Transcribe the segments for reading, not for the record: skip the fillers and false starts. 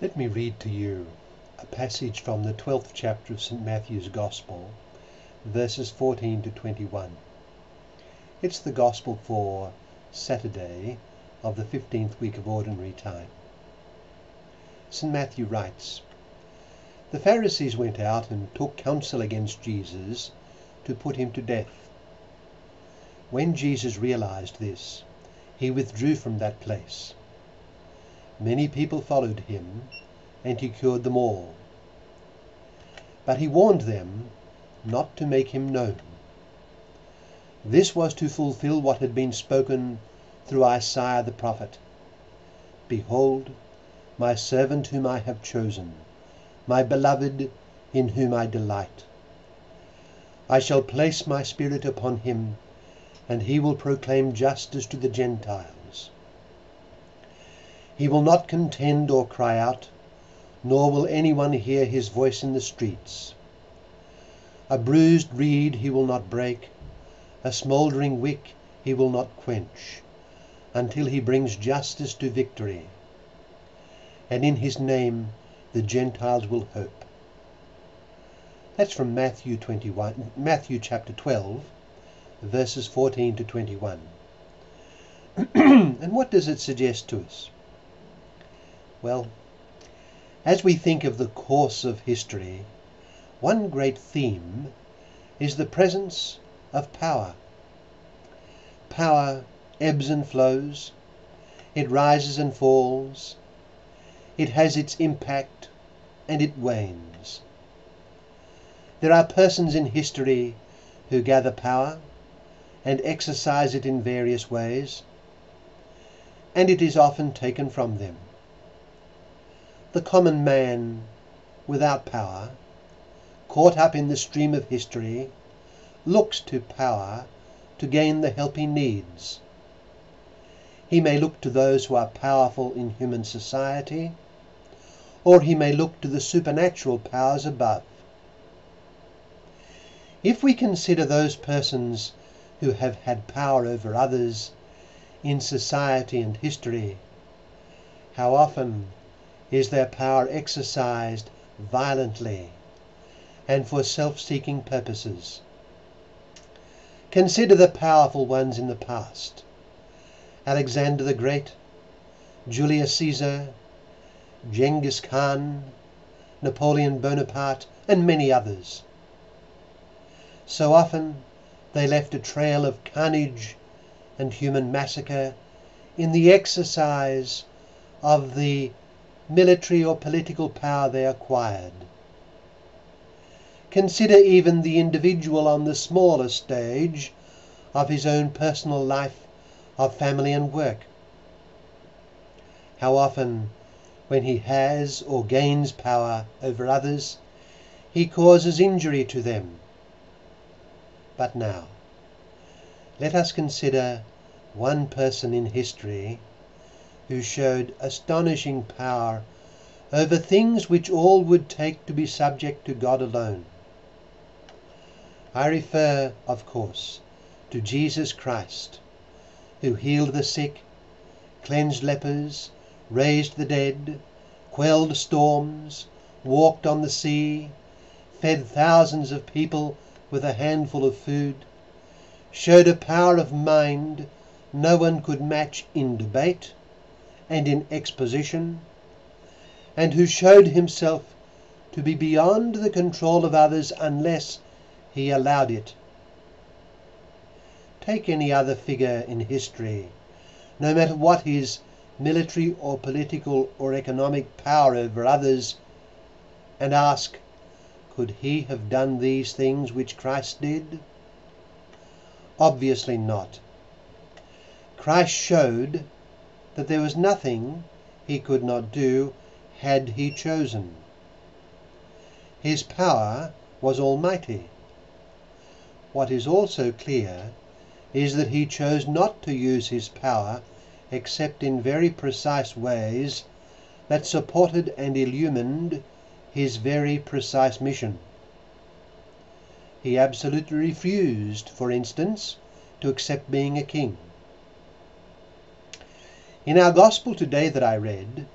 Let me read to you a passage from the 12th chapter of St. Matthew's Gospel, verses 14 to 21. It's the Gospel for Saturday of the 15th week of Ordinary Time. St. Matthew writes, "The Pharisees went out and took counsel against Jesus to put him to death. When Jesus realized this, he withdrew from that place. Many people followed him, and he cured them all. But he warned them not to make him known. This was to fulfill what had been spoken through Isaiah the prophet. Behold, my servant whom I have chosen, my beloved in whom I delight. I shall place my spirit upon him, and he will proclaim justice to the Gentiles. He will not contend or cry out, nor will anyone hear his voice in the streets. A bruised reed he will not break, a smouldering wick he will not quench, until he brings justice to victory. And in his name the Gentiles will hope." That's from Matthew chapter 12, verses 14 to 21. And what does it suggest to us? Well, as we think of the course of history, one great theme is the presence of power. Power ebbs and flows, it rises and falls, it has its impact and it wanes. There are persons in history who gather power and exercise it in various ways, and it is often taken from them. The common man without power, caught up in the stream of history, looks to power to gain the help he needs. He may look to those who are powerful in human society, or he may look to the supernatural powers above. If we consider those persons who have had power over others in society and history, how often is their power exercised violently and for self-seeking purposes? Consider the powerful ones in the past: Alexander the Great, Julius Caesar, Genghis Khan, Napoleon Bonaparte, and many others. So often they left a trail of carnage and human massacre in the exercise of the military or political power they acquired. Consider even the individual on the smaller stage of his own personal life of family and work. How often, when he has or gains power over others, he causes injury to them. But now, let us consider one person in history who showed astonishing power over things which all would take to be subject to God alone. I refer, of course, to Jesus Christ, who healed the sick, cleansed lepers, raised the dead, quelled storms, walked on the sea, fed thousands of people with a handful of food, showed a power of mind no one could match in debate and in exposition, and who showed himself to be beyond the control of others unless he allowed it. Take any other figure in history, no matter what his military or political or economic power over others, and ask, could he have done these things which Christ did? Obviously not. Christ showed that there was nothing he could not do had he chosen. His power was almighty. What is also clear is that he chose not to use his power except in very precise ways that supported and illumined his very precise mission. He absolutely refused, for instance, to accept being a king. In our Gospel today that I read,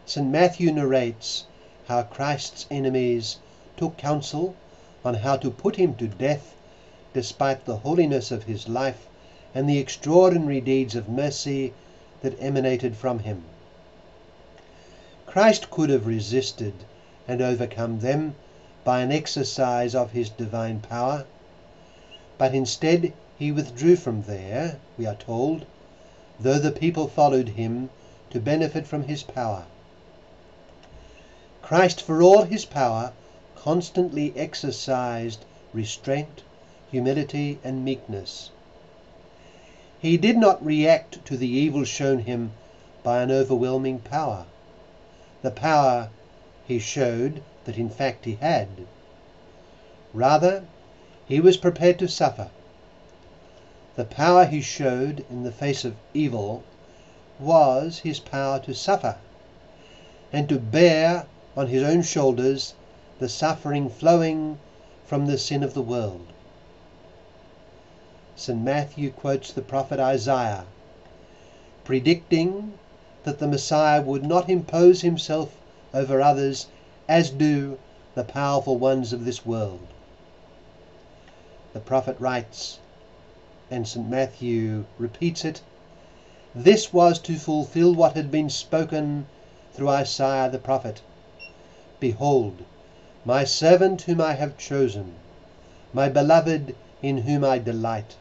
St. Matthew narrates how Christ's enemies took counsel on how to put him to death despite the holiness of his life and the extraordinary deeds of mercy that emanated from him. Christ could have resisted and overcome them by an exercise of his divine power, but instead he withdrew from there, we are told, though the people followed him to benefit from his power. Christ, for all his power, constantly exercised restraint, humility, and meekness. He did not react to the evil shown him by an overwhelming power, the power he showed that in fact he had. Rather, he was prepared to suffer. The power he showed in the face of evil was his power to suffer and to bear on his own shoulders the suffering flowing from the sin of the world. St. Matthew quotes the prophet Isaiah, predicting that the Messiah would not impose himself over others as do the powerful ones of this world. The prophet writes, and St. Matthew repeats it, "This was to fulfill what had been spoken through Isaiah the prophet. Behold, my servant whom I have chosen, my beloved in whom I delight.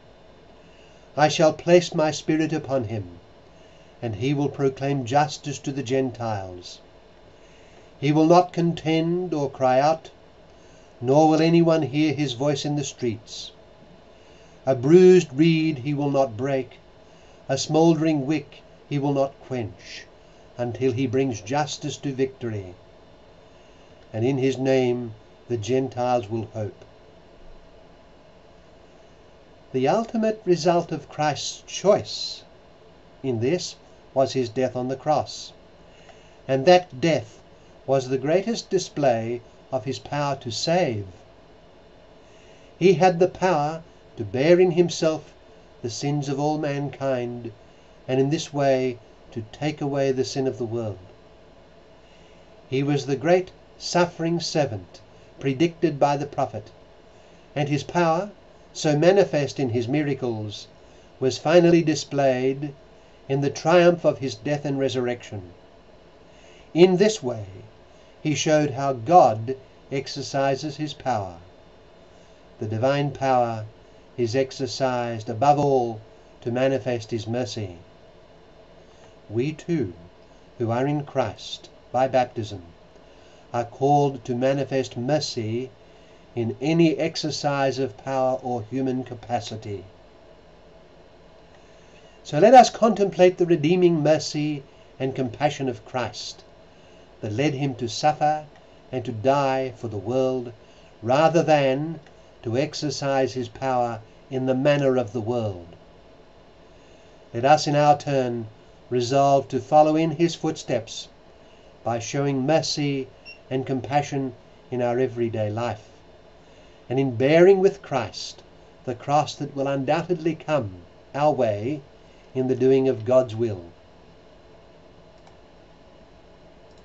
I shall place my spirit upon him, and he will proclaim justice to the Gentiles. He will not contend or cry out, nor will anyone hear his voice in the streets. A bruised reed he will not break, a smouldering wick he will not quench, until he brings justice to victory. And in his name the Gentiles will hope." The ultimate result of Christ's choice in this was his death on the cross, and that death was the greatest display of his power to save. He had the power to bear in himself the sins of all mankind, and in this way to take away the sin of the world. He was the great suffering servant predicted by the prophet, and his power, so manifest in his miracles, was finally displayed in the triumph of his death and resurrection. In this way, he showed how God exercises his power. The divine power is exercised above all to manifest his mercy. We too, who are in Christ by baptism, are called to manifest mercy in any exercise of power or human capacity. So let us contemplate the redeeming mercy and compassion of Christ that led him to suffer and to die for the world, rather than to exercise his power in the manner of the world. Let us in our turn resolve to follow in his footsteps by showing mercy and compassion in our everyday life, and in bearing with Christ the cross that will undoubtedly come our way in the doing of God's will.